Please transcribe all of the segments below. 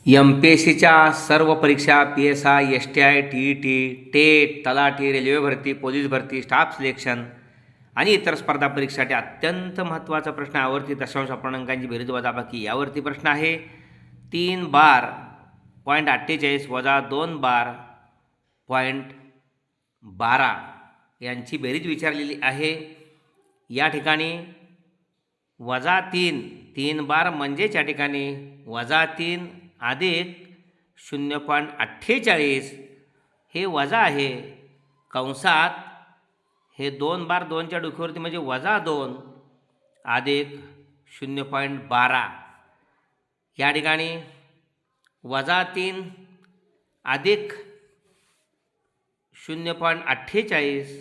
MPSCच्या सर्व परीक्षा PSI, STI, TET, TET, तलाठी, रेल्वे भरती, पोलीस भरती, स्टाफ सिलेक्शन आणि इतर स्पर्धा परीक्षेसाठी अत्यंत महत्त्वाचा प्रश्न आवर्ती दशांश अपूर्णांकांची बेरीज वजाबाकी यावरती प्रश्न आहे. 3 बार .48 वजा 2 बार .12 यांची बेरीज विचारलेली आहे. या ठिकाणी वजा 3 बार म्हणजेच या ठिकाणी वजा 3 अधिक 0.48 हे वजा आहे. कंसात हे 2 बार 2च्या डोक्यावरती म्हणजे वजा 2 अधिक 0.12 या ठिकाणी वजा 3 अधिक 0.48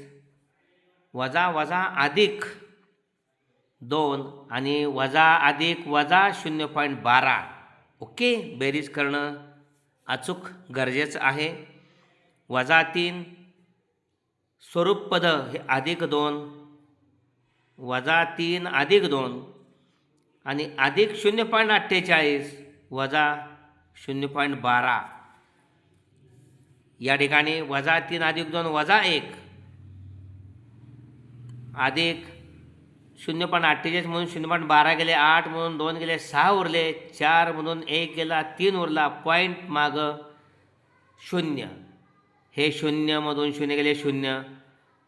वजा वजा अधिक 2 आणि वजा अधिक वजा 0.12. ओके, बेरीज करणं अचूक गरजेचं आहे. वजा 3 स्वरूप पद हे अधिक 2 वजा 3 अधिक 2 आणि अधिक 0.48 वजा 0.12 या ठिकाणी वजा 3 अधिक 2 वजा 1 अधिक 0.48 म्हणून 0.12 गेले, 8 म्हणून 2 गेले, 6 उरले, 4 म्हणून 1 गेला, 3 उरला, पॉईंट मागं 0. हे 0मधून 0 गेले 0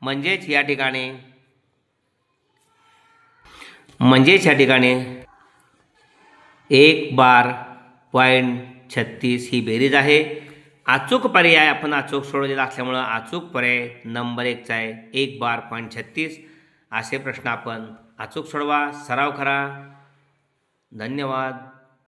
म्हणजेच या ठिकाणी 1 बार .36 ही बेरीज आहे. अचूक पर्याय आपण अचूक सोडवलेला असल्यामुळं अचूक पर्याय नंबर 1चा आहे. 1 बार .36 असे प्रश्न आपण अचूक सोडवा, सराव करा. धन्यवाद.